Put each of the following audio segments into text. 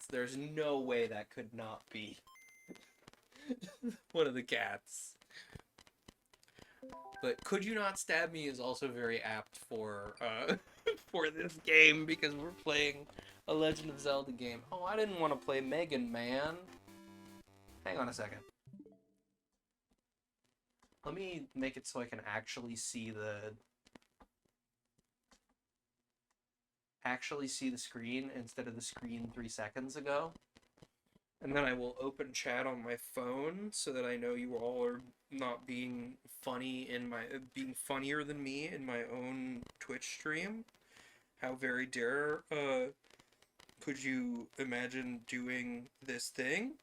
There's no way that could not be one of the cats. But Could You Not Stab Me is also very apt for for this game because we're playing a Legend of Zelda game. Oh, I didn't want to play Megan, man. Hang on a second. Let me make it so I can actually see the screen instead of the screen 3 seconds ago. And then I will open chat on my phone so that I know you all are not being funny being funnier than me in my own Twitch stream. How very dare could you imagine doing this thing?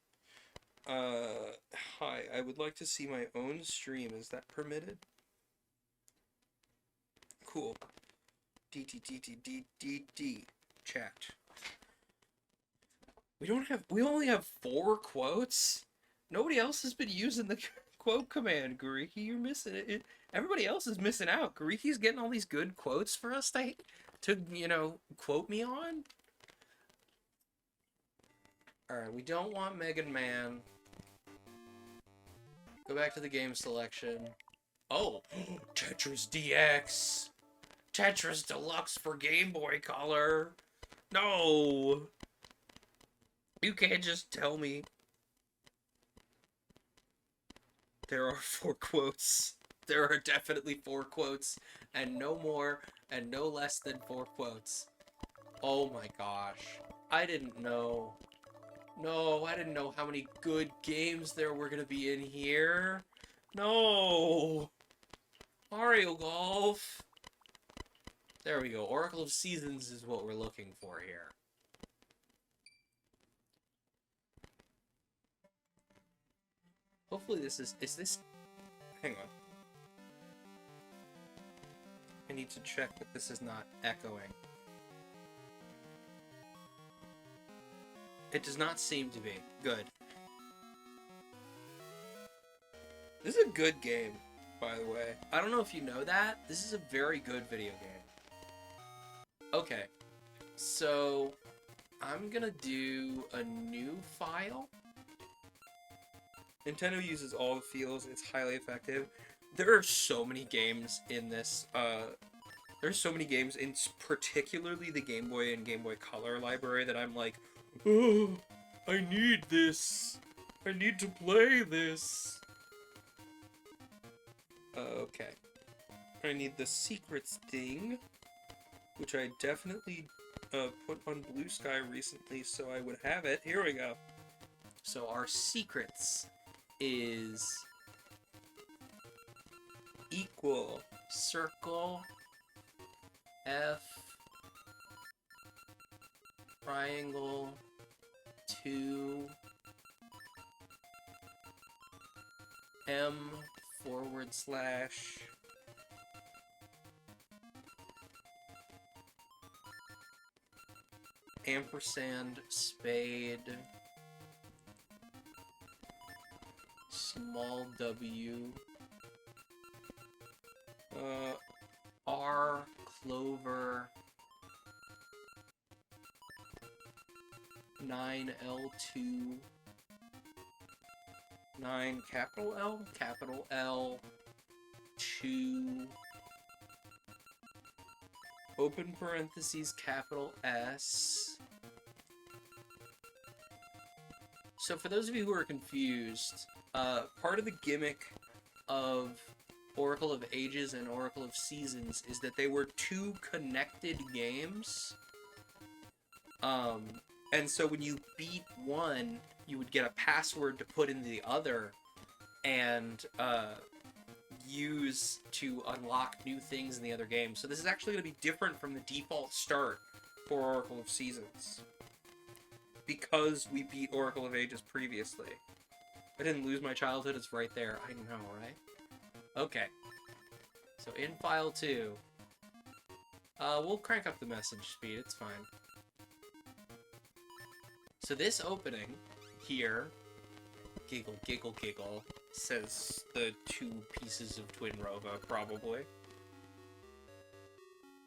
Hi, I would like to see my own stream. Is that permitted? Cool. D chat. We only have 4 quotes? Nobody else has been using the quote command, Gariki. You're missing it. Everybody else is missing out. Gariki's getting all these good quotes for us to you know, quote me on. Alright, we don't want Megan Man. Go back to the game selection. Oh, Tetris DX! Tetris Deluxe for Game Boy Color! No! You can't just tell me. There are 4 quotes. There are definitely 4 quotes, and no more, and no less than 4 quotes. Oh my gosh. I didn't know. No, I didn't know how many good games there were gonna be in here. No! Mario Golf! There we go. Oracle of Seasons is what we're looking for here. Hopefully this is this... Hang on. I need to check that this is not echoing. It does not seem to be. Good. This is a good game, by the way. I don't know if you know that. This is a very good video game. Okay. So, I'm gonna do a new file. Nintendo uses all the feels. It's highly effective. There are so many games in this, there's so many games in particularly the Game Boy and Game Boy Color library that I'm like, oh, I need this. I need to play this. Okay. I need the secrets thing, which I definitely put on Blue Sky recently, so I would have it. Here we go. So our secrets is equal circle F triangle 2 M / ampersand spade small w R clover 9L2 9 capital L 2 open parentheses capital S. So for those of you who are confused, part of the gimmick of Oracle of Ages and Oracle of Seasons is that they were 2 connected games. And so when you beat one, you would get a password to put in the other and use to unlock new things in the other game. So this is actually going to be different from the default start for Oracle of Seasons, because we beat Oracle of Ages previously. I didn't lose my childhood, it's right there. I know, right? Okay. So in file 2, we'll crank up the message speed, it's fine. So this opening here, giggle, giggle, giggle, says the 2 pieces of Twin Rova, probably.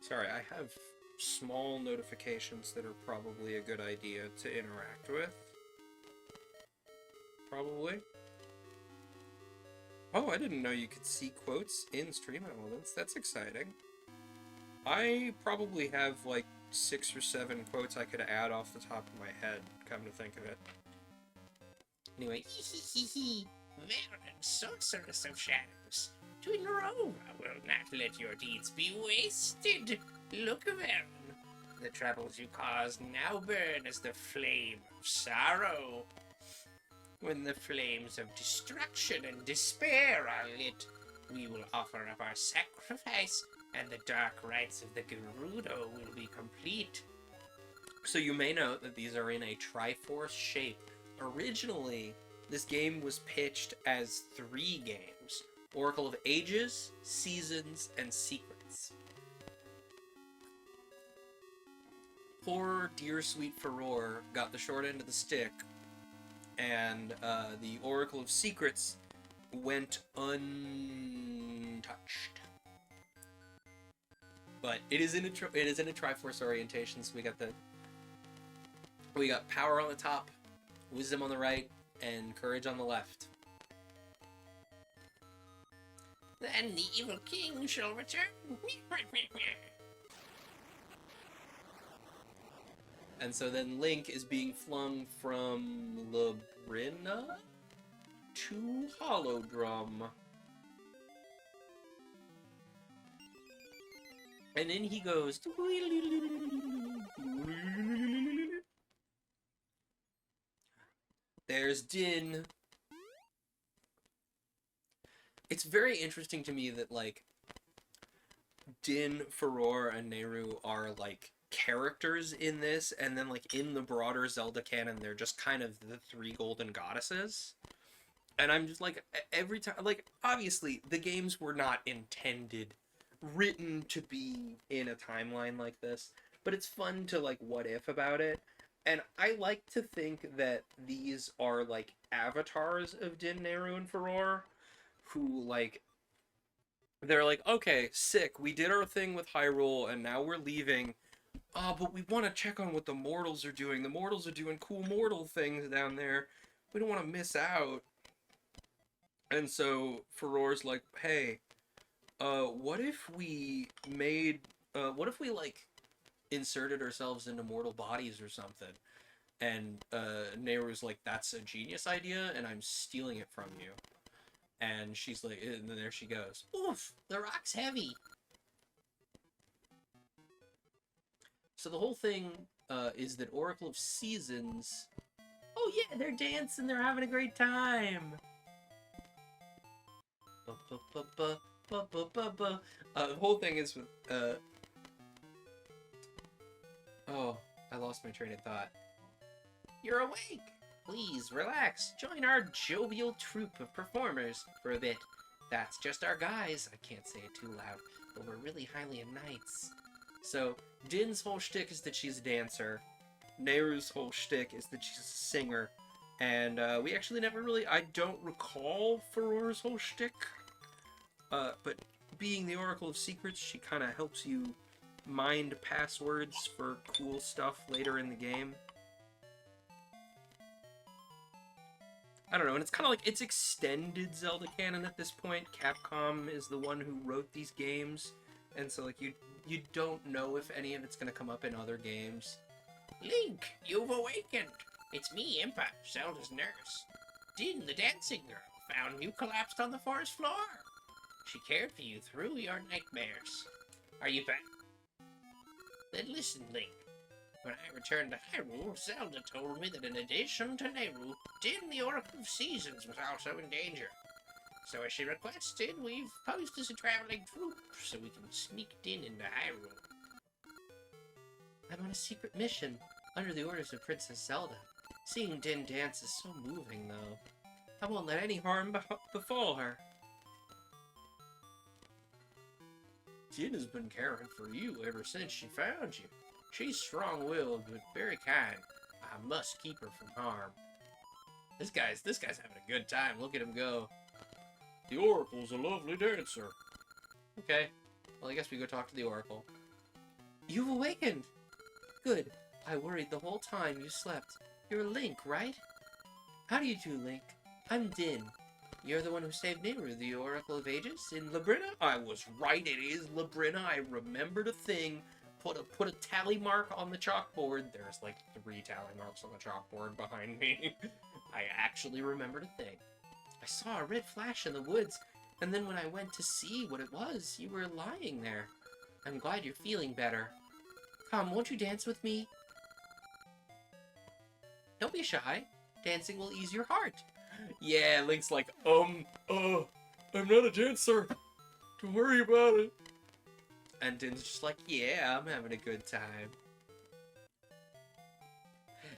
Sorry, I have small notifications that are probably a good idea to interact with. Probably. Oh, I didn't know you could see quotes in stream elements. That's exciting. I probably have like 6 or 7 quotes I could add off the top of my head, come to think of it. Anyway, Veteran sorceress of shadows, Twin Roma will not let your deeds be wasted. Look, Veteran, the troubles you caused now burn as the flame of sorrow. When the flames of destruction and despair are lit, we will offer up our sacrifice, and the dark rites of the Gerudo will be complete. so you may note that these are in a Triforce shape. Originally, this game was pitched as 3 games: Oracle of Ages, Seasons, and Secrets. Poor Dear Sweet Furore got the short end of the stick, and the Oracle of Secrets went untouched. But it is in a Triforce orientation, so we got power on the top, wisdom on the right, and courage on the left. Then the evil king shall return. And so then Link is being flung from Labrina to Holodrum. And in he goes. There's Din. It's very interesting to me that, like, Din, Furore, and Nehru are, like, characters in this, and then, like, in the broader Zelda canon, they're just kind of the 3 golden goddesses. And I'm just, like, every time, like, obviously, the games were not intended, written to be in a timeline like this, but it's fun to, like, what if about it. And I like to think that these are, like, avatars of Din, Nehru, and Furore, who, like, they're like, okay, sick, we did our thing with Hyrule, and now we're leaving. But we want to check on what the mortals are doing. The mortals are doing cool mortal things down there. We don't want to miss out. And so Furore's like, hey, what if we made, like, inserted ourselves into mortal bodies or something? And Nehru's like, that's a genius idea, and I'm stealing it from you. And she's like, and then there she goes. Oof, the rock's heavy. So the whole thing is that Oracle of Seasons... Oh yeah, they're dancing, they're having a great time! The whole thing is with... Oh, I lost my train of thought. You're awake. Please, relax. Join our jovial troupe of performers for a bit. That's just our guys. I can't say it too loud, but we're really highly in knights. So, Din's whole shtick is that she's a dancer. Nehru's whole shtick is that she's a singer. And we actually never really... I don't recall Furore's whole shtick. But being the Oracle of Secrets, she kind of helps you mind passwords for cool stuff later in the game. I don't know, and it's kind of like, it's extended Zelda canon at this point. Capcom is the one who wrote these games, and so, like, you don't know if any of it's going to come up in other games. Link, you've awakened. It's me, Impa, Zelda's nurse. Din, the dancing girl, found you collapsed on the forest floor. She cared for you through your nightmares. Are you back? Then listen, Link. When I returned to Hyrule, Zelda told me that in addition to Nehru, Din, the Oracle of Seasons, was also in danger. So as she requested, we've posted a traveling troupe so we can sneak Din into Hyrule. I'm on a secret mission, under the orders of Princess Zelda. Seeing Din dance is so moving, though. I won't let any harm befall her. Din has been caring for you ever since she found you. She's strong-willed, but very kind. I must keep her from harm. This guy's having a good time. Look at him go. The Oracle's a lovely dancer. Okay. Well, I guess we go talk to the Oracle. You've awakened! Good. I worried the whole time you slept. You're Link, right? How do you do, Link? I'm Din. You're the one who saved Nehru, the Oracle of Ages, in Labrina? I was right, it is Labrina. I remembered a thing. Put a tally mark on the chalkboard. There's like 3 tally marks on the chalkboard behind me. I actually remembered a thing. I saw a red flash in the woods, and then when I went to see what it was, you were lying there. I'm glad you're feeling better. Come, won't you dance with me? Don't be shy. Dancing will ease your heart. Yeah, Link's like, I'm not a dancer. Don't worry about it. And Din's just like, yeah, I'm having a good time.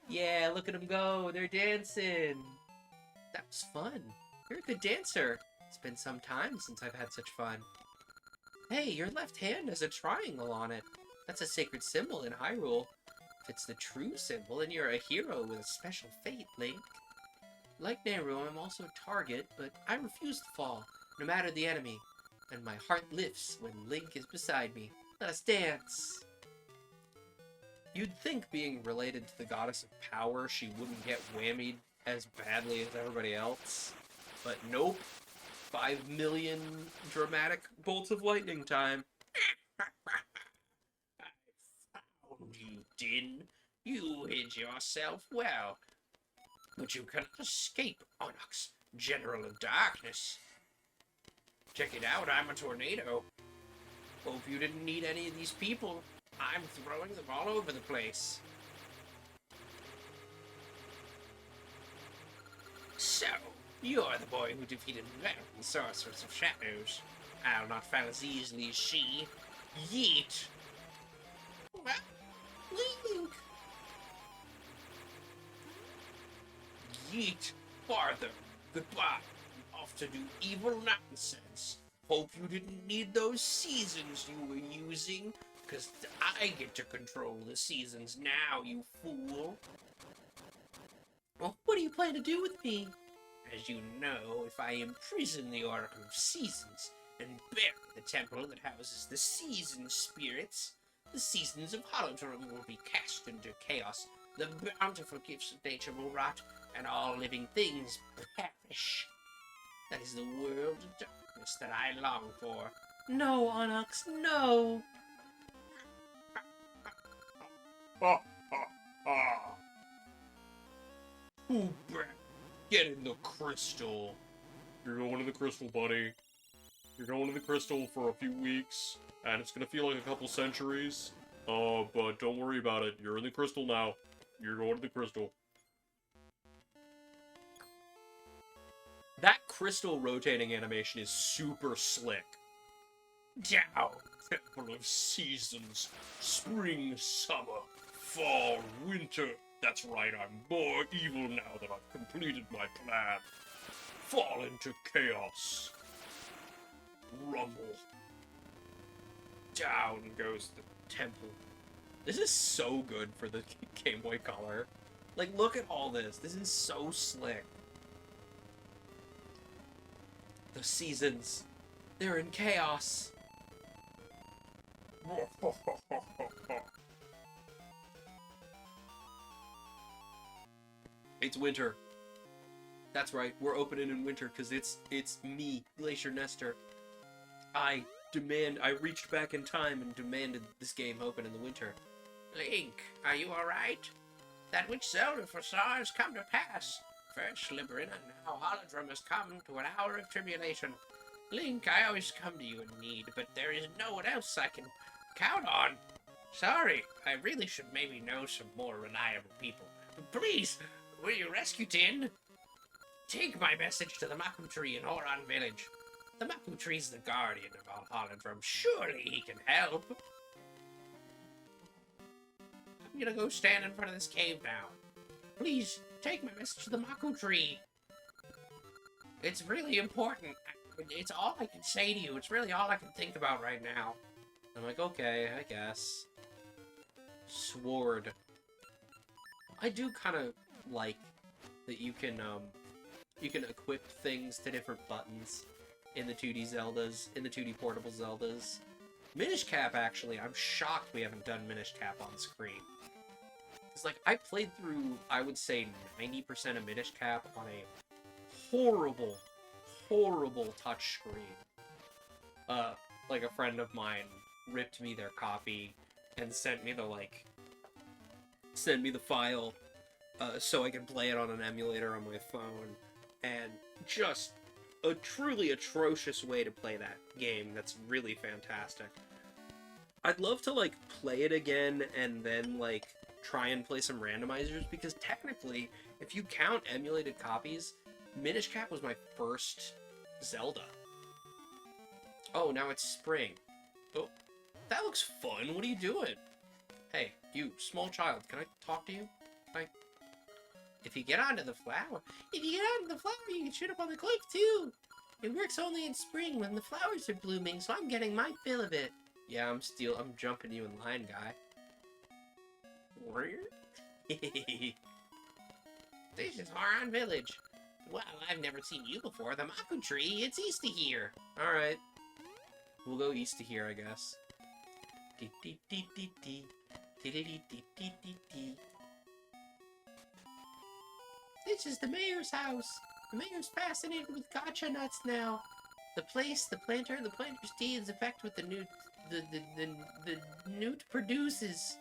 Yeah, look at them go. They're dancing. That was fun. You're a good dancer. It's been some time since I've had such fun. Hey, your left hand has a triangle on it. That's a sacred symbol in Hyrule. If it's the true symbol, then you're a hero with a special fate, Link. Like Nehru, I'm also a target, but I refuse to fall, no matter the enemy. And my heart lifts when Link is beside me. Let us dance! You'd think being related to the goddess of power, she wouldn't get whammied as badly as everybody else. But nope. 5 million dramatic bolts of lightning time. I found you, Din. You hid yourself well. But you cannot escape, Onyx, General of Darkness. Check it out, I'm a tornado. Hope you didn't need any of these people. I'm throwing them all over the place. So, you're the boy who defeated Venom, the Sorceress of Shadows. I'll not fail as easily as she. Yeet! Well, Link! Yeet! Farther! Goodbye! I'm off to do evil nonsense. Hope you didn't need those seasons you were using, because I get to control the seasons now, you fool. Well, what do you plan to do with me? As you know, if I imprison the Oracle of Seasons and bury the temple that houses the season spirits, the seasons of Holodrum will be cast into chaos, the bountiful gifts of nature will rot, and all living things perish. That is the world of darkness that I long for. No, Onyx, no! Ha ha ha! Ooh, brat, get in the crystal. You're going to the crystal, buddy. You're going to the crystal for a few weeks, and it's gonna feel like a couple centuries. But don't worry about it. You're in the crystal now. You're going to the crystal. That crystal rotating animation is super slick. Down, Temple of Seasons, spring, summer, fall, winter. That's right, I'm more evil now that I've completed my plan. Fall into chaos. Rumble. Down goes the temple. This is so good for the Game Boy Color. Like, look at all this. This is so slick. The seasons. They're in chaos. It's winter. That's right, we're opening in winter because it's me, Glacier Nestor. I reached back in time and demanded this game open in the winter. Link, are you alright? That which Zelda foresaw has come to pass. First Labrina, now Holodrum has come to an hour of tribulation. Link, I always come to you in need, but there is no one else I can count on. Sorry, I really should maybe know some more reliable people. Please, will you rescue Din? Take my message to the Mapu Tree in Horon Village. The Mapu Tree's the guardian of all Holodrum. Surely he can help. I'm gonna go stand in front of this cave now. Please, take my message to the Mapu Tree. It's really important. It's all I can say to you. It's really all I can think about right now. I'm like, okay, I guess. Sword. I do kind of like that you can equip things to different buttons in the 2D Zeldas, in the 2D portable Zeldas. Minish Cap, actually, I'm shocked we haven't done Minish Cap on screen. It's like, I played through, I would say, 90% of Minish Cap on a horrible, horrible touch screen. Like a friend of mine ripped me their copy and sent me the file so I could play it on an emulator on my phone. And just a truly atrocious way to play that game that's really fantastic. I'd love to, like, play it again and then, like, try and play some randomizers, because technically, if you count emulated copies, Minish Cap was my first Zelda. Oh, now it's spring. Oh, that looks fun. What are you doing? Hey, you, small child, can I talk to you? If you get onto the flower, you can shoot up on the cliff, too. It works only in spring when the flowers are blooming, so I'm getting my fill of it. Yeah, I'm jumping you in line, guy. This is Haran Village. Well, I've never seen you before. The Maku Tree, it's east of here. Alright. We'll go east of here, I guess. This is the mayor's house. The mayor's fascinated with gacha nuts now. The place, the planter's deeds affect what the newt produces.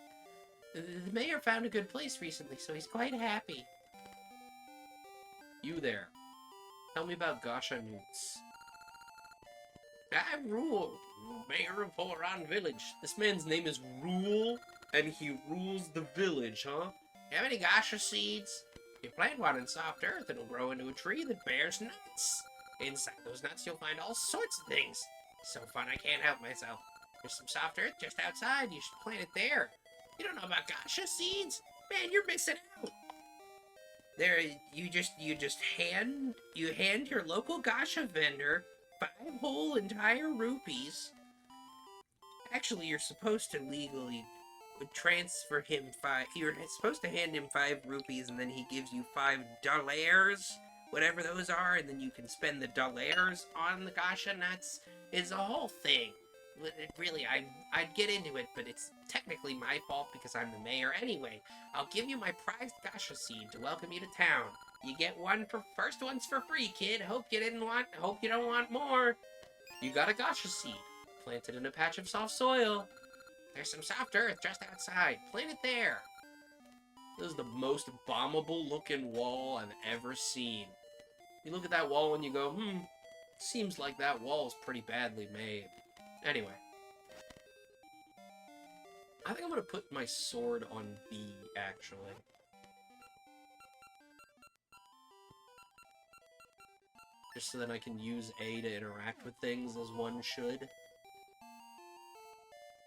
The mayor found a good place recently, so he's quite happy. You there. Tell me about gacha newts. I rule, mayor of Haran Village. This man's name is Rule, and he rules the village, huh? Have any gacha seeds? You plant one in soft earth, it'll grow into a tree that bears nuts. Inside those nuts, you'll find all sorts of things. So fun, I can't help myself. There's some soft earth just outside. You should plant it there. You don't know about gacha seeds? Man, you're missing out. There, you hand your local gacha vendor 5 whole entire rupees. Actually, you're supposed to legally transfer him 5. You're supposed to hand him 5 rupees, and then he gives you $5, whatever those are, and then you can spend the dollars on the gacha nuts. It's a whole thing. Really, I'd get into it, but it's technically my fault because I'm the mayor anyway. I'll give you my prized gacha seed to welcome you to town. You get first one's for free, kid. Hope you don't want more. You got a gacha seed. Planted in a patch of soft soil. There's some soft earth just outside. Plant it there. This is the most bombable looking wall I've ever seen. You look at that wall and you go, seems like that wall's pretty badly made. Anyway. I think I'm gonna put my sword on B, actually. Just so that I can use A to interact with things as one should.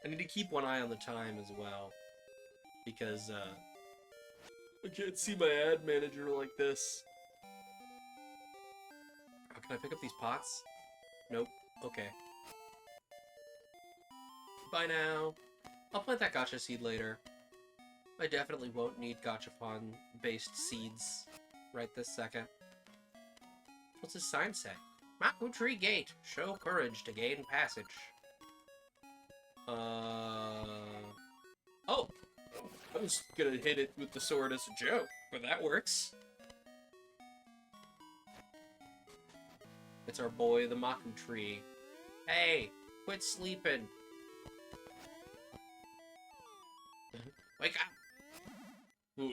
I need to keep one eye on the time as well. Because, I can't see my ad manager like this. Oh, can I pick up these pots? Nope. Okay. Bye now. I'll plant that gacha seed later. I definitely won't need gachapon-based seeds right this second. What's his sign say? Maku Tree Gate. Show courage to gain passage. Oh! I was gonna hit it with the sword as a joke, but that works. It's our boy, the Maku Tree. Hey, quit sleeping. Wake up! Who's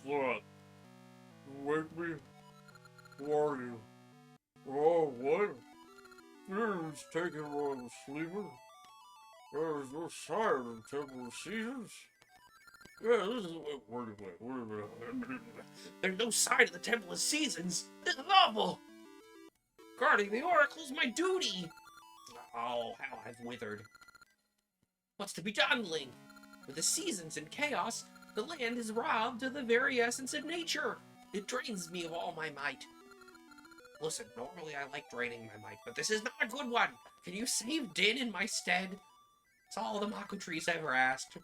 that? Wake me? Who are you? Oh, what? Who's taking while I'm sleeping? There's no sign in the Temple of Seasons. Yeah, this is... Wait a minute. There's no sign of the Temple of Seasons. This is awful. Guarding the Oracle's my duty. Oh, how I've withered. What's to be done, Link? With the seasons in chaos, the land is robbed of the very essence of nature. It drains me of all my might. Listen, normally I like draining my might, but this is not a good one. Can you save Din in my stead? It's all the Maku Tree's ever asked.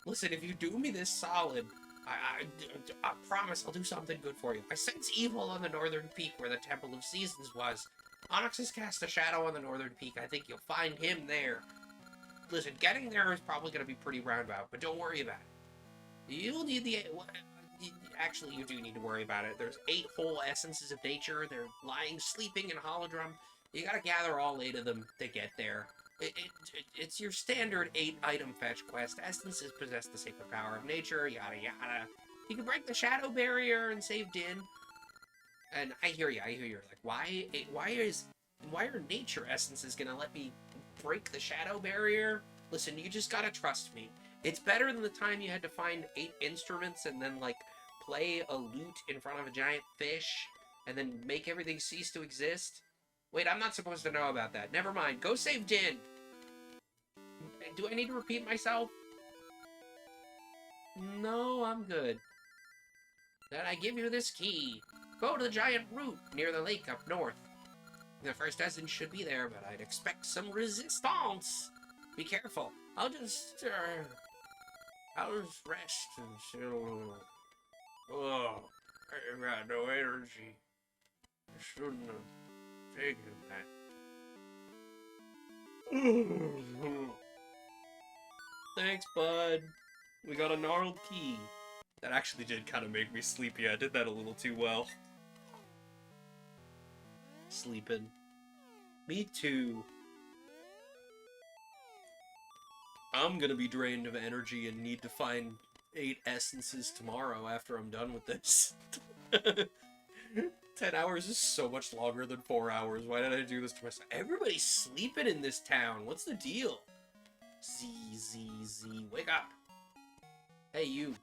Listen, if you do me this solid, I promise I'll do something good for you. I sense evil on the northern peak where the Temple of Seasons was. Onyx has cast a shadow on the northern peak. I think you'll find him there. Listen, getting there is probably going to be pretty roundabout, but don't worry about it. You'll need the... Actually, you do need to worry about it. There's 8 whole essences of nature. They're lying, sleeping in Holodrum. You gotta gather all 8 of them to get there. It's your standard 8-item fetch quest. Essences possess the sacred power of nature, yada yada. You can break the shadow barrier and save Din. And I hear you. Like, why are nature essences gonna let me break the shadow barrier? Listen, you just gotta trust me. It's better than the time you had to find 8 instruments and then, like, play a lute in front of a giant fish and then make everything cease to exist. Wait, I'm not supposed to know about that. Never mind. Go save Din. Do I need to repeat myself? No, I'm good. Then I give you this key. Go to the giant root near the lake up north. The first essence should be there, but I'd expect some resistance. Be careful. I'll just rest and chill. Oh, I got no energy. I shouldn't have taken that. Thanks, bud. We got a gnarled key. That actually did kind of make me sleepy. I did that a little too well. Sleeping. Me too. I'm gonna be drained of energy and need to find 8 essences tomorrow after I'm done with this. 10 hours is so much longer than 4 hours. Why did I do this to myself? Everybody's sleeping in this town. What's the deal? Z. Wake up. Hey, you.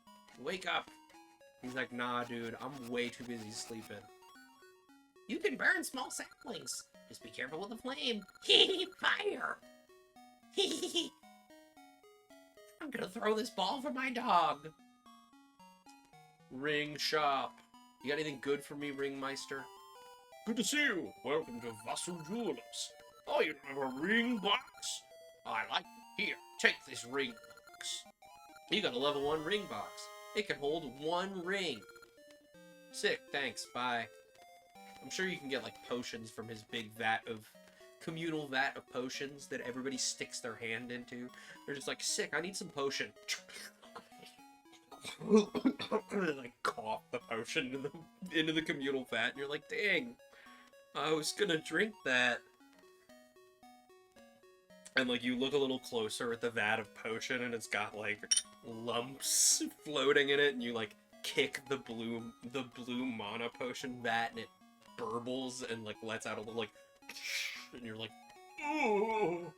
Wake up. He's like, nah, dude. I'm way too busy sleeping. You can burn small saplings. Just be careful with the flame. Fire. I'm gonna throw this ball for my dog. Ring shop. You got anything good for me, Ringmeister? Good to see you. Welcome to Vassal Jewelers. Oh, you have a ring box? I like it. Here, take this ring box. You got a level 1 ring box. It can hold 1 ring. Sick, thanks, bye. I'm sure you can get, like, potions from his big communal vat of potions that everybody sticks their hand into. They're just like, sick, I need some potion. Like, cough the potion into the communal vat, and you're like, dang, I was gonna drink that. And, like, you look a little closer at the vat of potion, and it's got, like, lumps floating in it, and you, like, kick the blue mana potion vat, and it burbles and, like, lets out a little, like, and you're like, oh.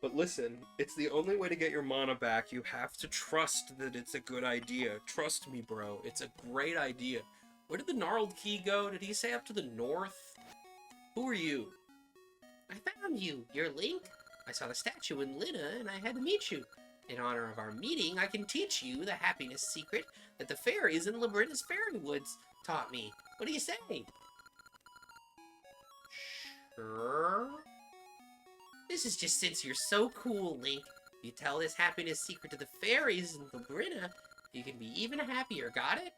But listen, it's the only way to get your mana back. You have to trust that it's a good idea. Trust me, bro. It's a great idea. Where did the gnarled key go? Did he say up to the north? Who are you? I found you. You're Link. I saw the statue in Lina, and I had to meet you. In honor of our meeting, I can teach you the happiness secret that the fairies in Labrina's fairy woods taught me. What do you say? Sure. This is just since you're so cool, Link. If you tell this happiness secret to the fairies in Labrina, you can be even happier. Got it?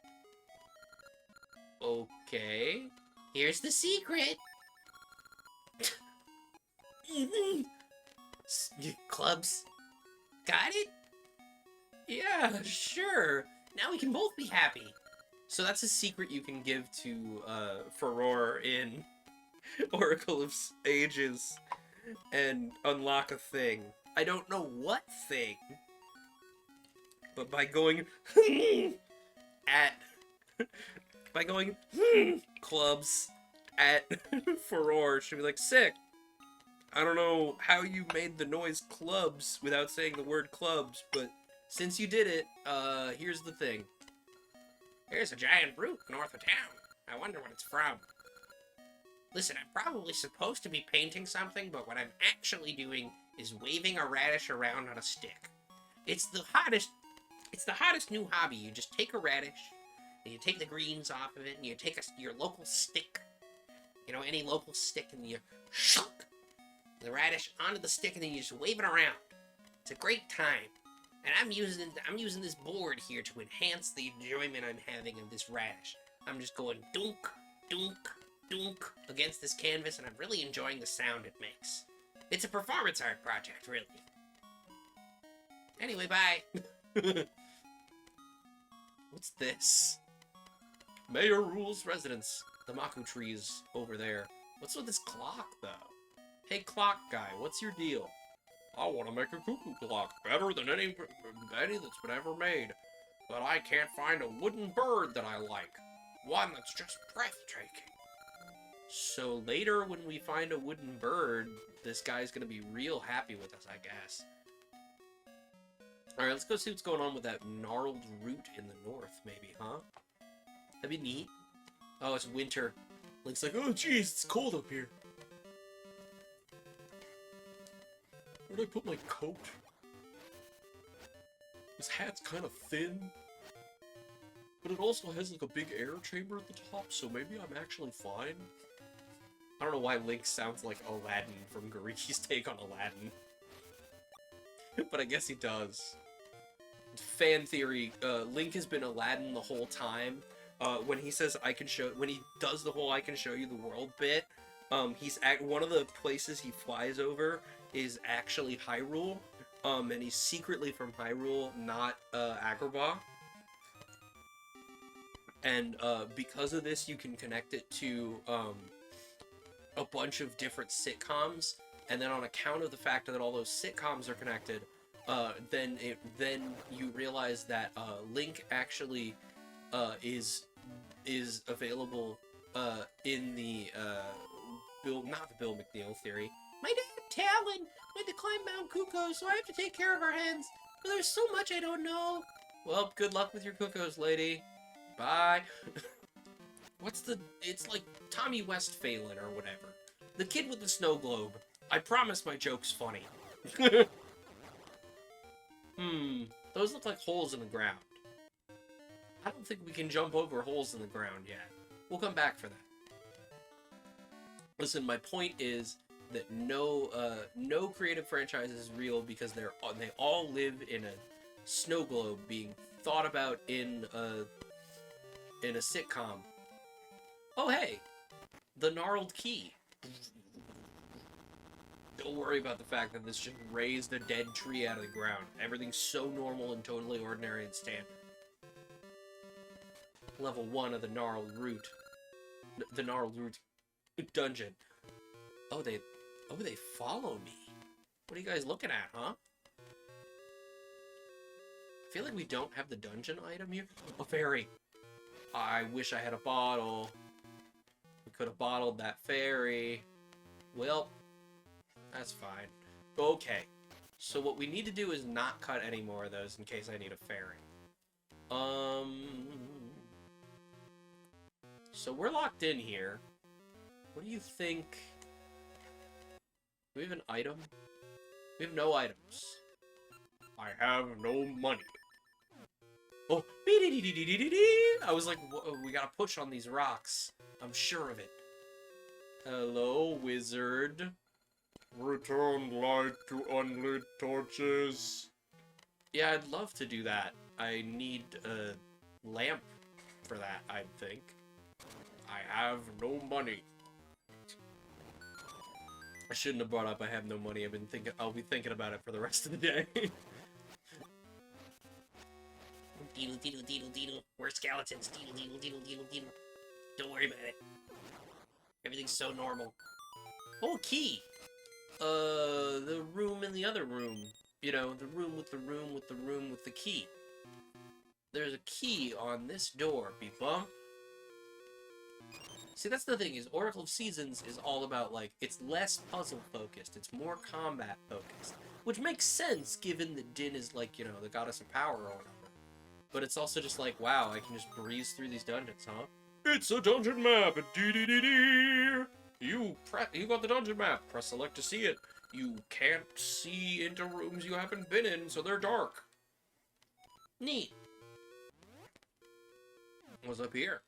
Okay. Here's the secret. Clubs. Got it? Yeah, sure. Now we can both be happy. So that's a secret you can give to Furore in Oracle of Ages and unlock a thing. I don't know what thing, but by going clubs at Furore, she'll be like, sick. I don't know how you made the noise clubs without saying the word clubs, but since you did it, here's the thing. There's a giant root north of town. I wonder what it's from. Listen, I'm probably supposed to be painting something, but what I'm actually doing is waving a radish around on a stick. It's the hottest new hobby. You just take a radish, and you take the greens off of it, and you take your local stick. You know, any local stick, and you shunk the radish onto the stick, and then you just wave it around. It's a great time. And I'm using this board here to enhance the enjoyment I'm having of this radish. I'm just going dunk, dunk, dunk against this canvas, and I'm really enjoying the sound it makes. It's a performance art project, really. Anyway, bye. What's this? Mayor rules residence. The Maku tree's over there. What's with this clock, though? Hey, clock guy, what's your deal? I want to make a cuckoo clock better than any that's been ever made. But I can't find a wooden bird that I like. One that's just breathtaking. So later when we find a wooden bird, this guy's gonna be real happy with us, I guess. Alright, let's go see what's going on with that gnarled root in the north, maybe, huh? That'd be neat. Oh, it's winter. Link's like, oh jeez, it's cold up here. Where'd I put my coat? This hat's kind of thin. But it also has like a big air chamber at the top, so maybe I'm actually fine. I don't know why Link sounds like Aladdin from Gariki's Take on Aladdin. But I guess he does. Fan theory, Link has been Aladdin the whole time. When he says when he does the whole I can show you the world bit, one of the places he flies over is actually Hyrule, and he's secretly from Hyrule, not Agrabah. And because of this, you can connect it to a bunch of different sitcoms, and then on account of the fact that all those sitcoms are connected, then you realize that Link actually is available in the not the Bill McNeil theory. My dad, Talon, went to climb Mount Kuko, so I have to take care of our hens. But there's so much I don't know. Well, good luck with your cuckoos, lady. Bye. It's like Tommy Westphalen or whatever. The kid with the snow globe. I promise my joke's funny. Those look like holes in the ground. I don't think we can jump over holes in the ground yet. We'll come back for that. Listen, my point is that no creative franchise is real because they all live in a snow globe being thought about in a sitcom. Oh hey, the gnarled key. Don't worry about the fact that this just raised a dead tree out of the ground. Everything's so normal and totally ordinary and standard. Level 1 of the gnarled root. The gnarled root dungeon. Oh, they follow me. What are you guys looking at, huh? I feel like we don't have the dungeon item here. A fairy. I wish I had a bottle. We could have bottled that fairy. Well, that's fine. Okay. So what we need to do is not cut any more of those in case I need a fairy. So we're locked in here. What do you think? Do we have an item? We have no items. I have no money. Oh, I was like, we gotta push on these rocks. I'm sure of it. Hello, wizard. Return light to unlit torches. Yeah, I'd love to do that. I need a lamp for that, I think. I have no money. I shouldn't have brought up I have no money. I'll be thinking about it for the rest of the day. Deedle, deedle, deedle, deedle. We're skeletons. Deedle, deedle, deedle, deedle, deedle. Don't worry about it. Everything's so normal. Oh, key! The room in the other room. You know, the room with the room with the room with the key. There's a key on this door, beep bump. See, that's the thing, is Oracle of Seasons is all about, like, it's less puzzle-focused, it's more combat-focused. Which makes sense, given that Din is, like, you know, the goddess of power or whatever. But it's also just like, wow, I can just breeze through these dungeons, huh? It's a dungeon map! Dee-dee-dee-dee! You got the dungeon map. Press select to see it. You can't see into rooms you haven't been in, so they're dark. Neat. What's up here?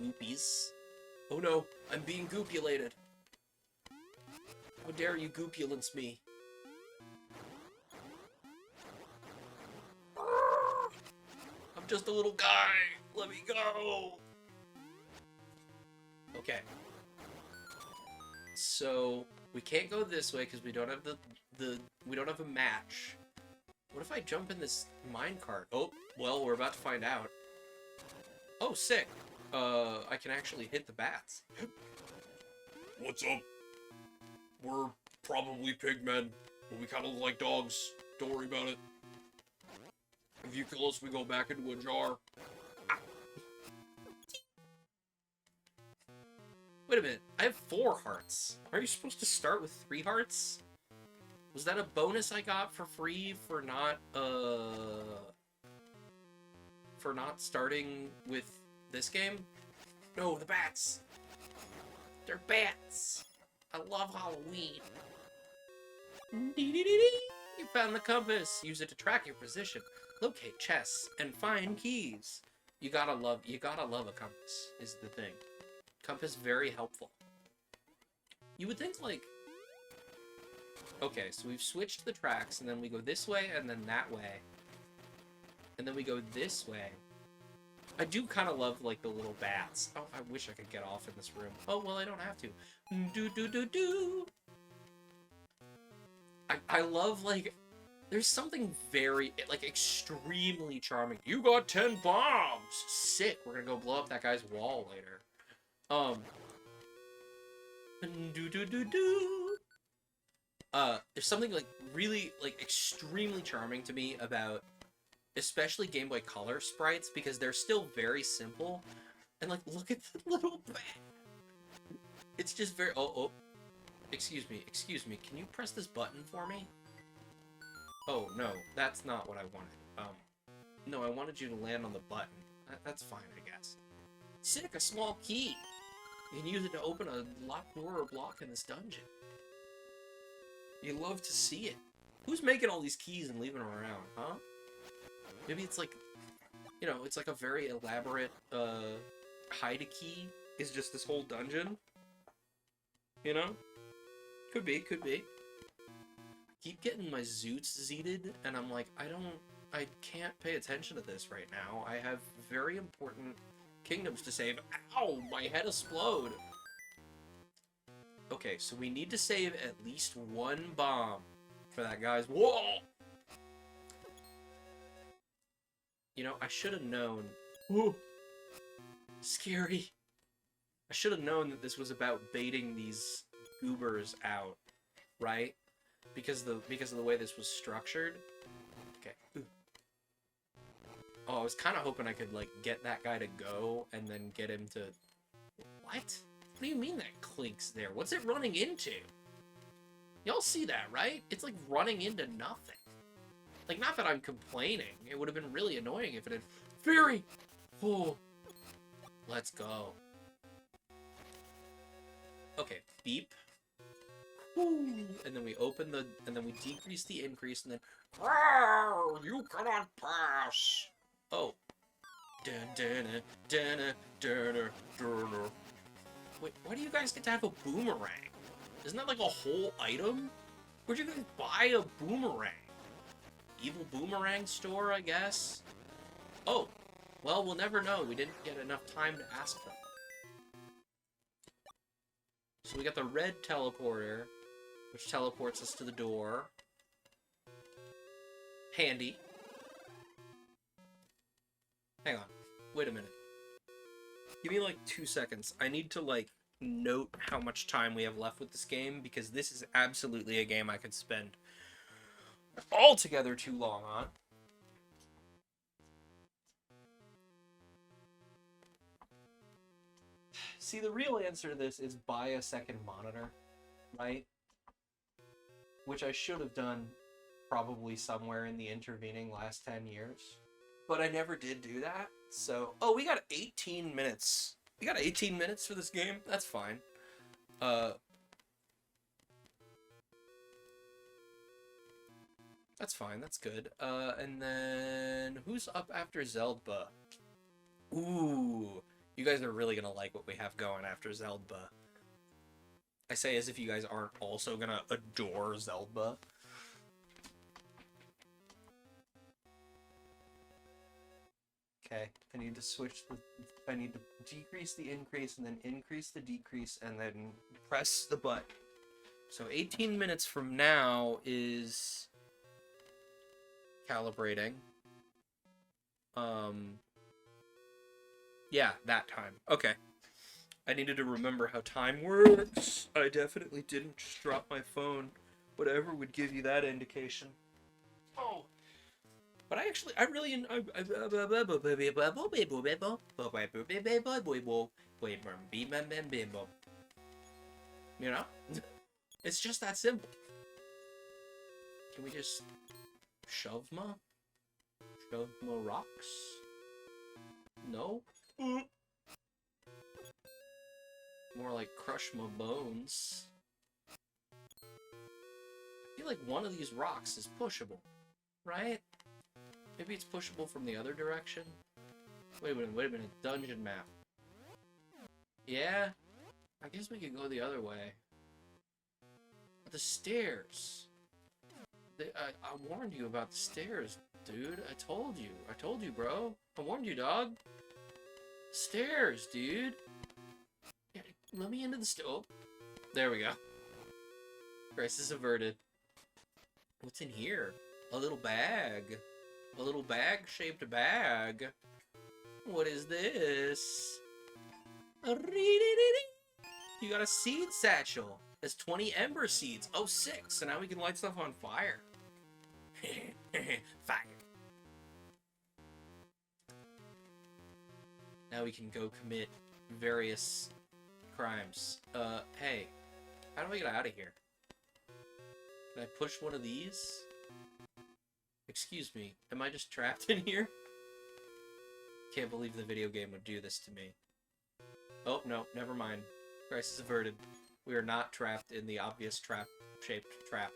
Goopies. Oh no, I'm being goopulated. How dare you goopulence me? I'm just a little guy. Let me go. Okay. So we can't go this way because we don't have we don't have a match. What if I jump in this minecart? Oh, well, we're about to find out. Oh, sick. I can actually hit the bats. What's up? We're probably pigmen, but we kind of look like dogs. Don't worry about it. If you kill us, we go back into a jar. Wait a minute. I have 4 hearts. Are you supposed to start with 3 hearts? Was that a bonus I got for free for not starting with this game? No, the bats. They're bats. I love Halloween. You found the compass. Use it to track your position, locate chests, and find keys. You gotta love a compass, is the thing. Compass, very helpful. You would think, like... Okay, so we've switched the tracks, and then we go this way, and then that way. And then we go this way. I do kind of love, like, the little bats. Oh, I wish I could get off in this room. Oh, well, I don't have to. Do-do-do-do! I love, like... There's something very, like, extremely charming. You got 10 bombs! Sick! We're gonna go blow up that guy's wall later. Do-do-do-do! There's something, like, really, like, extremely charming to me about especially Game Boy Color sprites, because they're still very simple. And, like, look at the little bat. It's just very... Oh. Excuse me. Can you press this button for me? Oh, no. That's not what I wanted. No, I wanted you to land on the button. That's fine, I guess. Sick, a small key. You can use it to open a locked door or block in this dungeon. You love to see it. Who's making all these keys and leaving them around, huh? Maybe it's like, you know, it's like a very elaborate, hide-a-key is just this whole dungeon. You know? Could be. I keep getting my zoots zeeted, and I'm like, I can't pay attention to this right now. I have very important kingdoms to save. Ow! My head explode! Okay, so we need to save at least 1 bomb for that guy's wall! You know, I should have known. Ooh! Scary! I should have known that this was about baiting these goobers out, right? Because of the way this was structured. Okay. Ooh. Oh, I was kind of hoping I could, like, get that guy to go and then get him to... What? What do you mean that clinks there? What's it running into? Y'all see that, right? It's, like, running into nothing. Like, not that I'm complaining. It would have been really annoying if it had... Fairy! Oh. Let's go. Okay, beep. Woo. And then we open the... And then we decrease the increase, and then... You cannot pass! Oh. Wait, why do you guys get to have a boomerang? Isn't that like a whole item? Where'd you guys buy a boomerang? Evil boomerang store, I guess? Oh. Well, we'll never know. We didn't get enough time to ask them. So we got the red teleporter, which teleports us to the door. Handy. Hang on. Wait a minute. Give me like 2 seconds. I need to like note how much time we have left with this game, because this is absolutely a game I could spend altogether too long on. See, the real answer to this is buy a second monitor, right? Which I should have done probably somewhere in the intervening last 10 years. But I never did do that, so... Oh, we got 18 minutes. We got 18 minutes for this game? That's fine. That's fine, that's good. And then... Who's up after Zelda? Ooh... You guys are really gonna like what we have going after Zelda. I say as if you guys aren't also gonna adore Zelda. Okay, I need to switch the... I need to decrease the increase and then increase the decrease and then press the button. So 18 minutes from now is calibrating. Yeah, that time. Okay. I needed to remember how time works. I definitely didn't just drop my phone. Whatever would give you that indication. Oh. But I really, you know? It's just that simple. Can we just shove ma rocks? No? More like crush my bones. I feel like one of these rocks is pushable, right? Maybe it's pushable from the other direction? Wait a minute, dungeon map. Yeah? I guess we could go the other way. But the stairs. I warned you about the stairs, dude. I told you, bro. I warned you, dog. Stairs, dude. Yeah, let me into the stove. There we go. Crisis averted. What's in here? A little bag. A little bag-shaped bag. What is this? You got a seed satchel. That's 20 ember seeds. Oh, 6. So now we can light stuff on fire. Fire. Now we can go commit various crimes. Hey. How do I get out of here? Can I push one of these? Excuse me. Am I just trapped in here? Can't believe the video game would do this to me. Oh, no. Never mind. Crisis averted. We are not trapped in the obvious trap-shaped trap.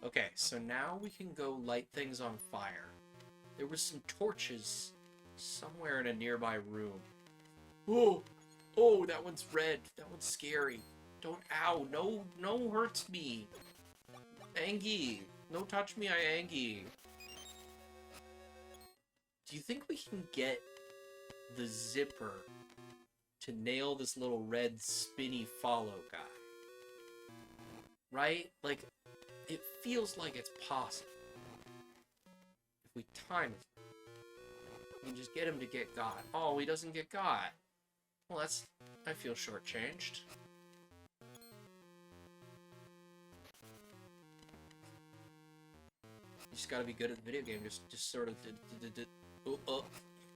Okay, so now we can go light things on fire. There was some torches somewhere in a nearby room. Oh! Oh, that one's red. That one's scary. Don't... Ow! No hurts me! Angie! No touch me, I Angie. Do you think we can get the zipper to nail this little red spinny follow guy? Right? Like, it feels like it's possible. If we time it, we can just get him to get got. Oh, he doesn't get got. Well, that's... I feel shortchanged. You just gotta be good at the video game, just sort of...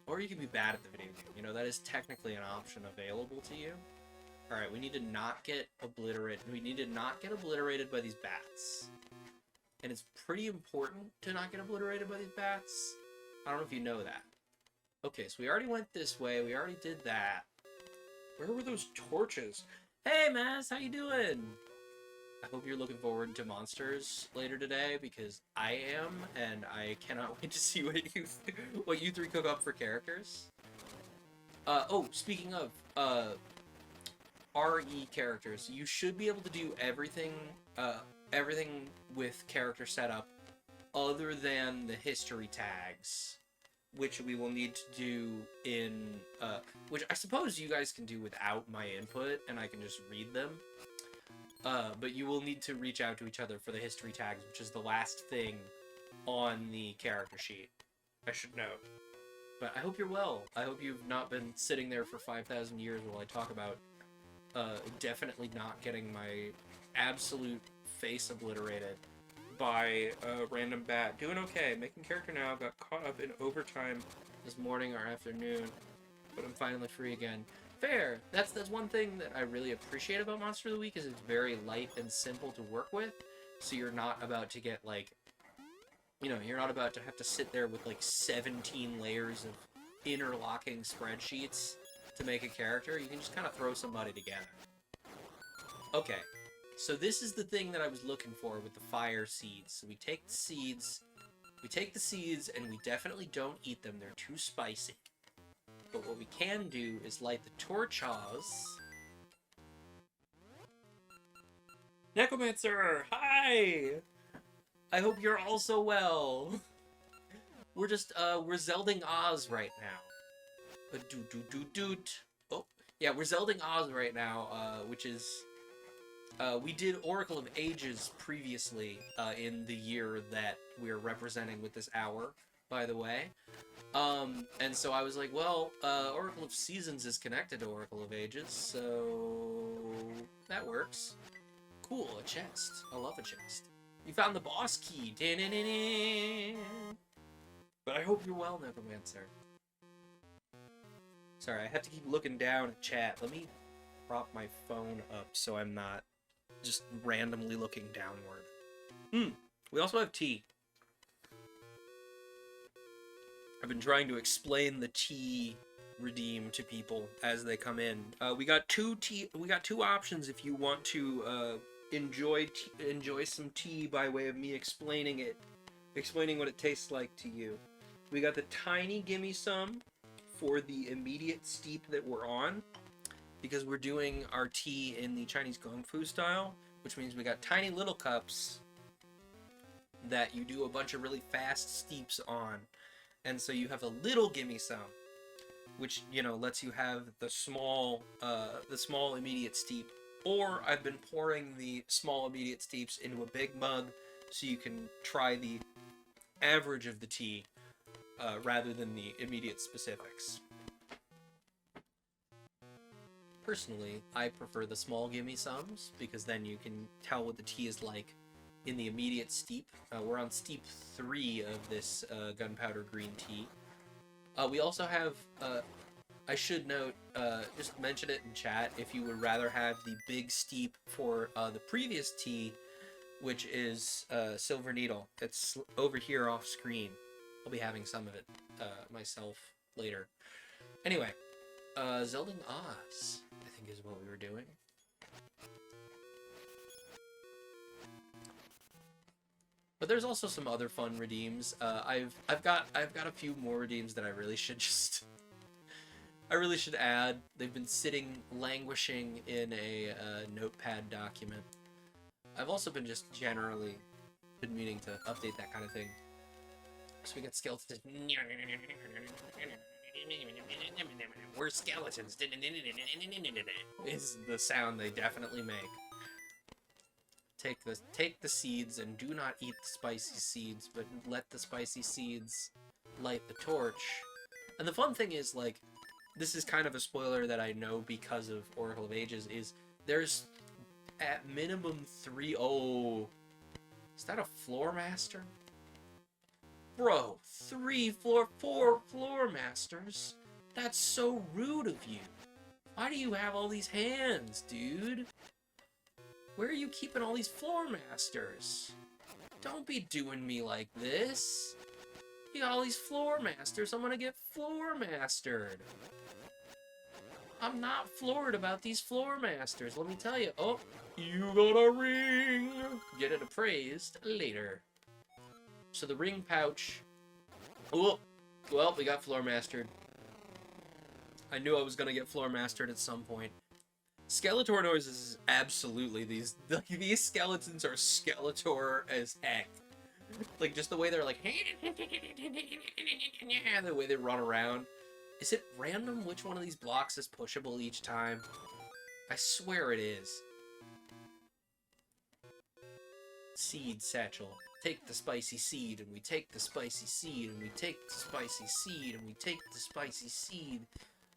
Or you can be bad at the video game. You know, that is technically an option available to you. Alright, we need to not get obliterated. We need to not get obliterated by these bats. And it's pretty important to not get obliterated by these bats. I don't know if you know that. Okay, so we already went this way. We already did that. Where were those torches? Hey, Mass, how you doing? I hope you're looking forward to monsters later today, because I am, and I cannot wait to see what you three cook up for characters. Oh, speaking of, RE characters, you should be able to do everything with character setup other than the history tags, which we will need to do in, which I suppose you guys can do without my input, and I can just read them. But you will need to reach out to each other for the history tags, which is the last thing on the character sheet, I should note. But I hope you're well. I hope you've not been sitting there for 5,000 years while I talk about definitely not getting my absolute face obliterated by a random bat. Doing okay. Making character now. Got caught up in overtime this morning or afternoon, but I'm finally free again. Fair. That's one thing that I really appreciate about Monster of the Week, is it's very light and simple to work with, so you're not about to get, like, you know, you're not about to have to sit there with, like, 17 layers of interlocking spreadsheets to make a character. You can just kind of throw somebody together. Okay. So this is the thing that I was looking for with the fire seeds. So we take the seeds, and we definitely don't eat them. They're too spicy. But what we can do is light the torches. Necromancer! Hi! I hope you're also well. we're just we're Zelding Oz right now. Doot. Oh, yeah, we're Zelding Oz right now, which is we did Oracle of Ages previously in the year that we're representing with this hour, by the way. And so I was like, well, Oracle of Seasons is connected to Oracle of Ages, so that works. Cool, a chest. I love a chest. You found the boss key. But I hope you're well, Necromancer. Sorry, I have to keep looking down at chat. Let me prop my phone up so I'm not just randomly looking downward. We also have tea. I've been trying to explain the tea redeem to people as they come in. We got two options if you want to enjoy some tea by way of me explaining what it tastes like to you. We got the tiny gimme some for the immediate steep that we're on, because we're doing our tea in the Chinese Kung Fu style, which means we got tiny little cups that you do a bunch of really fast steeps on. And so you have a little gimme some, which, you know, lets you have the small immediate steep. Or I've been pouring the small immediate steeps into a big mug so you can try the average of the tea rather than the immediate specifics. Personally, I prefer the small gimme sums because then you can tell what the tea is like in the immediate steep. We're on steep 3 of this gunpowder green tea. We also have, I should note, just mention it in chat, if you would rather have the big steep for the previous tea, which is Silver Needle. It's over here off screen. I'll be having some of it myself later. Anyway, Zelding Oz, I think is what we were doing. But there's also some other fun redeems. I've got a few more redeems that I really should add. They've been sitting languishing in a notepad document. I've also been just generally been meaning to update that kind of thing. So we got skeletons. We're skeletons. Is the sound they definitely make. Take the seeds and do not eat the spicy seeds, but let the spicy seeds light the torch. And the fun thing is, like, this is kind of a spoiler that I know because of Oracle of Ages, is there's at minimum 3... Oh, is that a floor master? Bro, 4 floor masters? That's so rude of you. Why do you have all these hands, dude? Where are you keeping all these floor masters? Don't be doing me like this. You got all these floor masters, I'm gonna get floor mastered. I'm not floored about these floor masters, let me tell you. Oh, you got a ring! Get it appraised later. So the ring pouch... Oh, well, we got floor mastered. I knew I was gonna get floor mastered at some point. Skeletor noises is absolutely these skeletons are Skeletor as heck. Like, just the way they're like, the way they run around. Is it random which one of these blocks is pushable each time? I swear it is. Seed satchel. Take the spicy seed, and we take the spicy seed, and we take the spicy seed, and we take the spicy seed.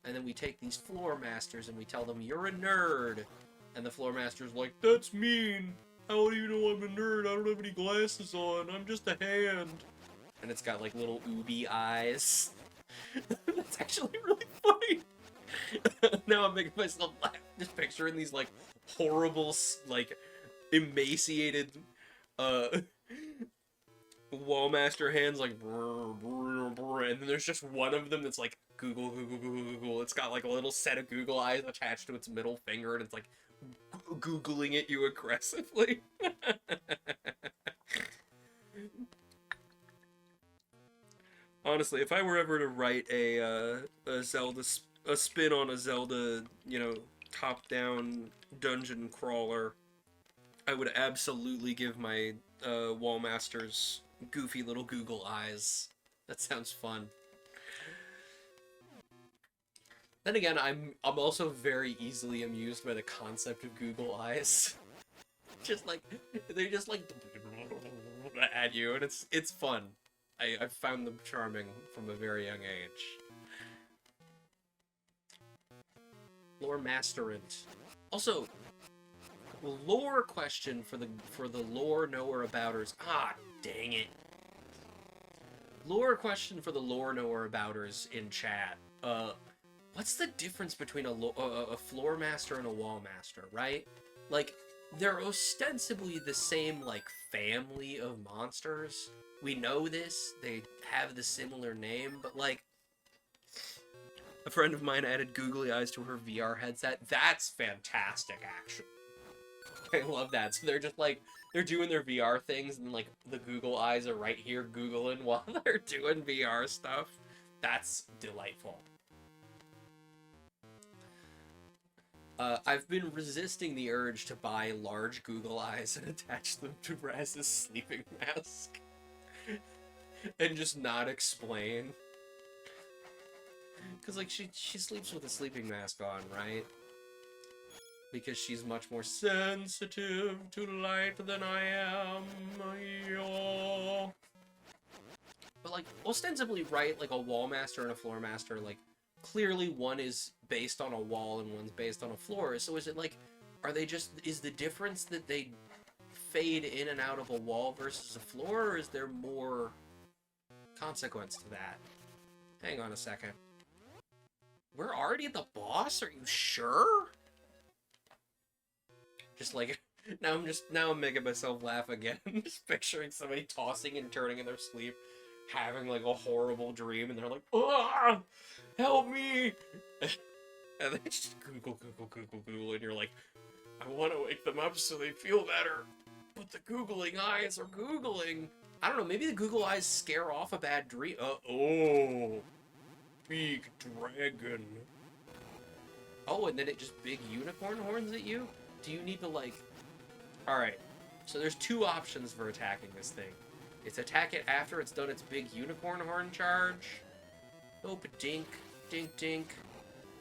And then we take these floor masters and we tell them, you're a nerd. And the floor master's like, that's mean. How do you know I'm a nerd? I don't have any glasses on. I'm just a hand. And it's got like little ooby eyes. That's actually really funny. Now I'm making myself laugh. Just picturing these like horrible, like emaciated, Wallmaster hands like and then there's just one of them that's like Google. It's got like a little set of Google eyes attached to its middle finger and it's like Googling at you aggressively. Honestly, if I were ever to write a spin on a Zelda, you know, top-down dungeon crawler, I would absolutely give my Wallmasters goofy little Google eyes. That sounds fun. Then again, I'm also very easily amused by the concept of Google Eyes. Just like they just like at you, and it's fun. I found them charming from a very young age. Lore Masterant. Also, lore question for the lore knower abouters. Ah, dang it. Lore question for the lore knower abouters in chat. What's the difference between a floor master and a wall master, right? Like, they're ostensibly the same, like, family of monsters. We know this. They have the similar name, but, like, a friend of mine added googly eyes to her VR headset. That's fantastic, actually. I love that. So they're just, like, they're doing their VR things, and, like, the Google eyes are right here Googling while they're doing VR stuff. That's delightful. I've been resisting the urge to buy large Google eyes and attach them to Raz's sleeping mask. And just not explain. Because, like, she sleeps with a sleeping mask on, right? Because she's much more sensitive to light than I am. Yo. But, like, ostensibly, right, like, a wall master and a floor master, like, clearly one is based on a wall and one's based on a floor. So is it like, are they just, is the difference that they fade in and out of a wall versus a floor, or is there more consequence to that? Hang on a second. We're already at the boss? Are you sure? Just like, now I'm making myself laugh again. Just picturing somebody tossing and turning in their sleep, having like a horrible dream, and they're like, "Ah, help me!" And they just Google, and you're like, I want to wake them up so they feel better, but the googling eyes are googling. I don't know, maybe the Google eyes scare off a bad dream. Oh, big dragon. Oh, and then it just big unicorn horns at you? Do you need to, like... Alright, so there's two options for attacking this thing. It's attack it after it's done its big unicorn horn charge. Oh, dink, dink, dink.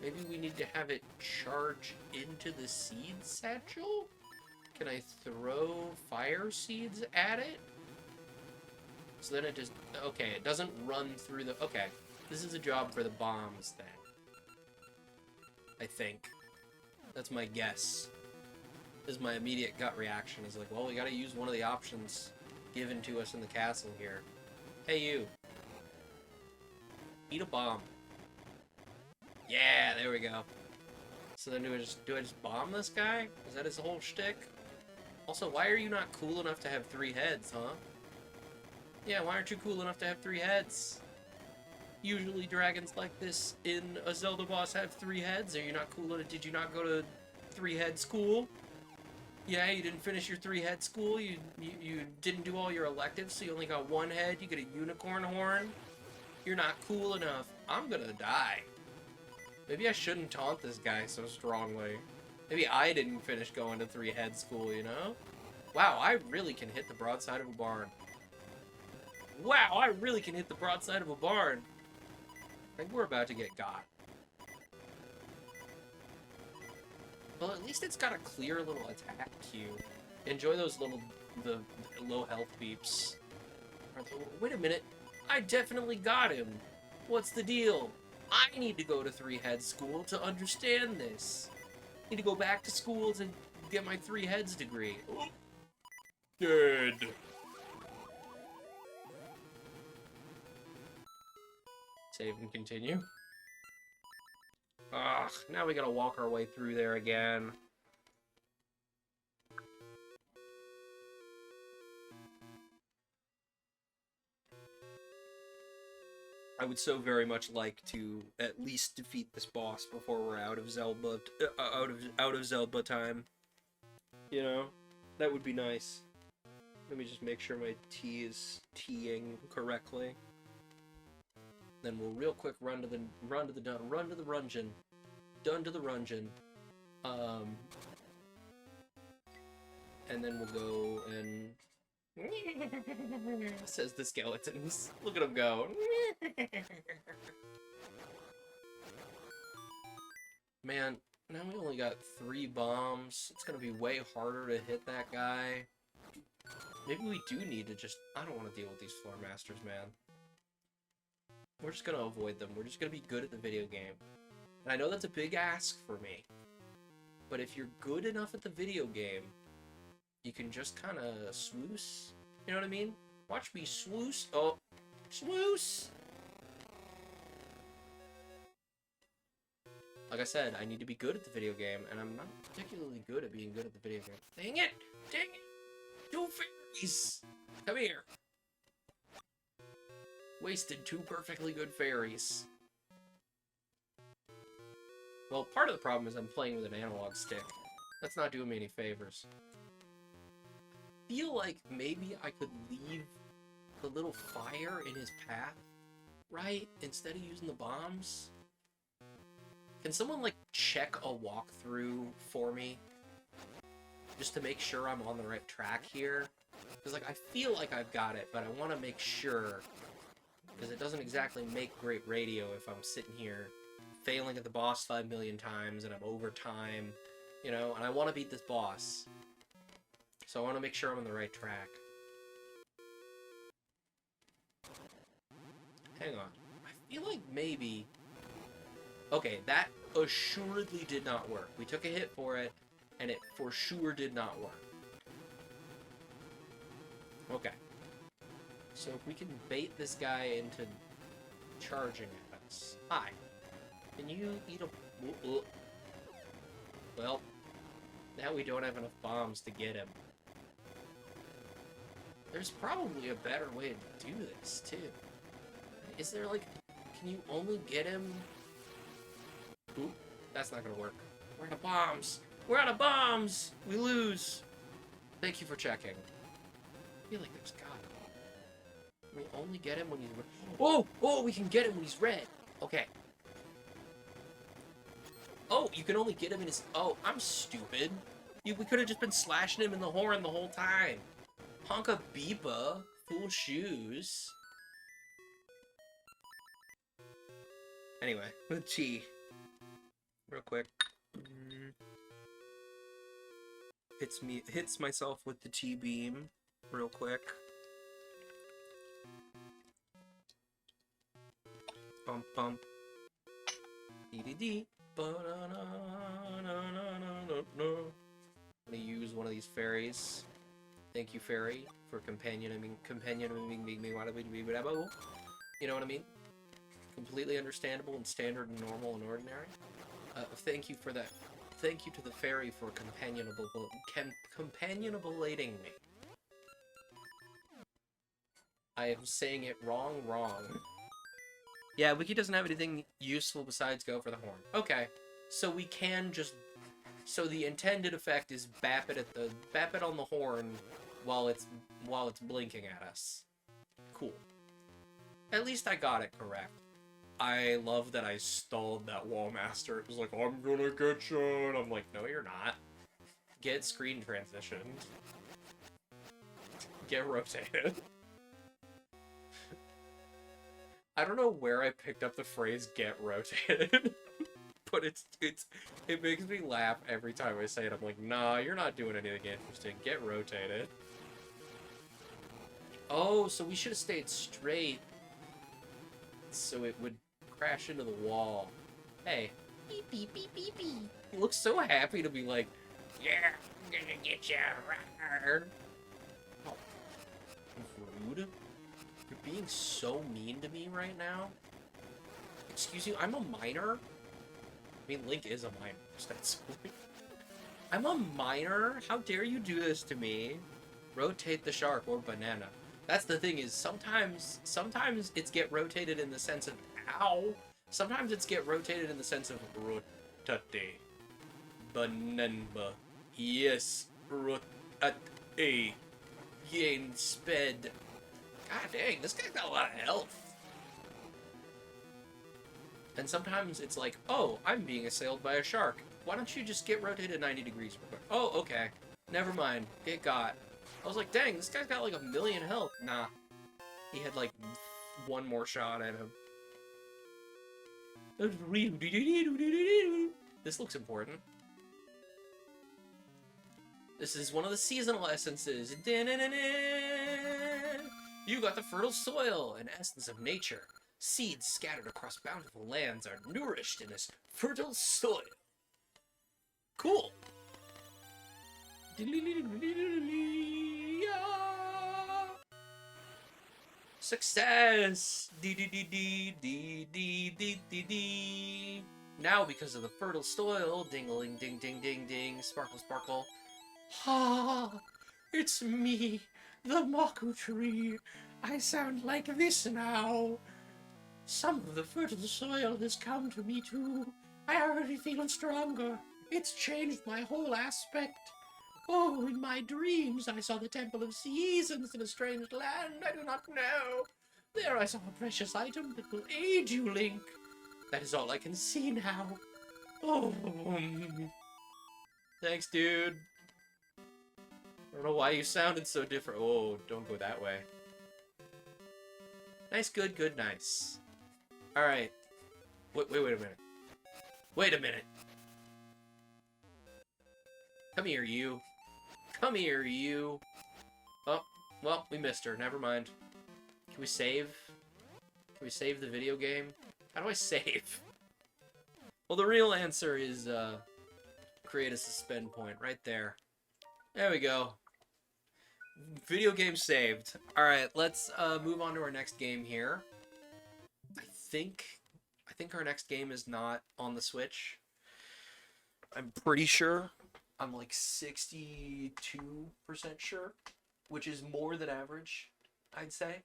Maybe we need to have it charge into the seed satchel? Can I throw fire seeds at it? So then it just... Okay, it doesn't run through the... Okay, this is a job for the bombs, then. I think. That's my guess. This is my immediate gut reaction. Is like, well, we gotta use one of the options given to us in the castle here. Hey, you. Eat a bomb. Yeah, there we go. So then do I just bomb this guy? Is that his whole shtick? Also, why are you not cool enough to have 3 heads, huh? Yeah, why aren't you cool enough to have 3 heads? Usually dragons like this in a Zelda boss have 3 heads. Are you not cool enough? Did you not go to 3-head school? Yeah, you didn't finish your 3-head school? You didn't do all your electives, so you only got 1 head? You get a unicorn horn? You're not cool enough. I'm gonna die. Maybe I shouldn't taunt this guy so strongly. Maybe I didn't finish going to 3-head school, you know? Wow, I really can hit the broadside of a barn. Wow, I really can hit the broadside of a barn. I think we're about to get got. Well, at least it's got a clear little attack queue. Enjoy those the low health beeps. Wait a minute. I definitely got him. What's the deal? I need to go to 3-head school to understand this. Need to go back to school to get my 3 heads degree. Dead. Save and continue. Ugh, now we gotta walk our way through there again. I would so very much like to at least defeat this boss before we're out of Zelda, out of Zelda time. You know, that would be nice. Let me just make sure my T is T-ing correctly. Then we'll real quick run to the rungeon. Done to the rungeon. And then we'll go and Says the skeletons. Look at them go. Man, now we only got 3 bombs. It's gonna be way harder to hit that guy. Maybe we do need to just... I don't want to deal with these floor masters, man. We're just gonna avoid them. We're just gonna be good at the video game. And I know that's a big ask for me. But if you're good enough at the video game, you can just kind of swoosh. You know what I mean? Watch me swoosh. Oh, swoosh! Like I said, I need to be good at the video game, and I'm not particularly good at being good at the video game. Dang it! Dang it! 2 fairies! Come here! Wasted 2 perfectly good fairies. Well, part of the problem is I'm playing with an analog stick. That's not doing me any favors. I feel like maybe I could leave the little fire in his path, right? Instead of using the bombs. Can someone, like, check a walkthrough for me? Just to make sure I'm on the right track here? Because, like, I feel like I've got it, but I want to make sure. Because it doesn't exactly make great radio if I'm sitting here failing at the boss 5 million times and I'm over time, you know? And I want to beat this boss. So I want to make sure I'm on the right track. Hang on. I feel like maybe... Okay, that assuredly did not work. We took a hit for it, and it for sure did not work. Okay. So if we can bait this guy into charging at us. Hi. Can you eat a... Well, now we don't have enough bombs to get him. There's probably a better way to do this, too. Is there, like... Can you only get him... Oop, that's not gonna work. We're out of bombs! We're out of bombs! We lose! Thank you for checking. I feel like there's gotta be. Can we only get him when he's red? Oh! Oh, we can get him when he's red! Okay. Oh, you can only get him in his... Oh, I'm stupid. We could have just been slashing him in the horn the whole time. Honka Beepa. Fool shoes. Anyway, with Chi. Real quick. Hits myself with the Chi beam. Real quick. Bump bump. Dee-dee-dee. I'm gonna use one of these fairies. Thank you, fairy, for companioning me. You know what I mean? Completely understandable and standard and normal and ordinary. Thank you for that. Thank you to the fairy for companionabulating me. I am saying it wrong. Yeah, Wiki doesn't have anything useful besides go for the horn. Okay, so we can just... So the intended effect is bap it on the horn while it's blinking at us. Cool. At least I got it correct. I love that I stalled that wall master. It was like, I'm gonna get you, and I'm like, no, you're not. Get screen transitioned. Get rotated. I don't know where I picked up the phrase "get rotated," but it makes me laugh every time I say it. I'm like, nah, you're not doing anything interesting. Get rotated. Oh, so we should have stayed straight, so it would crash into the wall. Hey, beep beep beep beep beep. He looks so happy to be like, yeah, I'm gonna get you. Oh, rude. You're being so mean to me right now. Excuse you, I'm a minor? I mean, Link is a minor, ostensibly. I'm a minor? How dare you do this to me? Rotate the shark or banana. That's the thing is, sometimes it's get rotated in the sense of ow. Sometimes it's get rotated in the sense of rotate. Banana. Yes, rotate. Gain sped. God dang, this guy's got a lot of health. And sometimes it's like, oh, I'm being assailed by a shark. Why don't you just get rotated 90 degrees real quick? Oh, okay. Never mind. Get got. I was like, dang, this guy's got like 1,000,000 health. Nah. He had like one more shot at him. This looks important. This is one of the seasonal essences. You got the fertile soil, an essence of nature. Seeds scattered across bountiful lands are nourished in this fertile soil. Cool. Success! Now, because of the fertile soil, ding-a-ling, ding, ding, ding, ding, sparkle, sparkle. Ah, it's me, the Maku tree. I sound like this now. Some of the fertile soil has come to me too. I already feel stronger. It's changed my whole aspect. Oh, in my dreams I saw the Temple of Seasons in a strange land I do not know. There I saw a precious item that will aid you, Link. That is all I can see now. Oh. Thanks, dude. I don't know why you sounded so different. Oh, don't go that way. Nice, good, good, nice. Alright. Wait a minute. Wait a minute. Come here, you. Come here, you. Oh, well, we missed her. Never mind. Can we save? Can we save the video game? How do I save? Well, the real answer is, create a suspend point right there. There we go. Video game saved. Alright, let's, move on to our next game here. I think our next game is not on the Switch. I'm pretty sure. I'm like 62% sure, which is more than average, I'd say.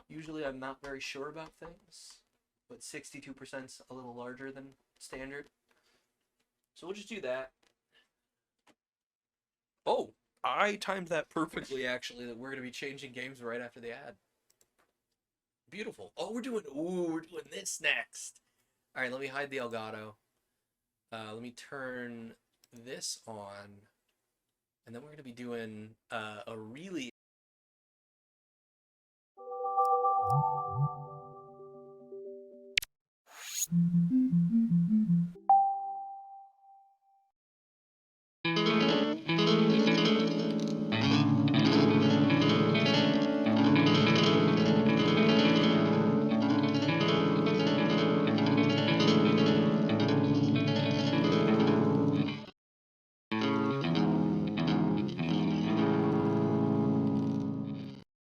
Usually I'm not very sure about things, but 62%'s a little larger than standard. So we'll just do that. Oh, I timed that perfectly, actually, that we're going to be changing games right after the ad. Beautiful. Oh, we're doing this next. All right, let me hide the Elgato. Let me turn this on, and then we're going to be doing a really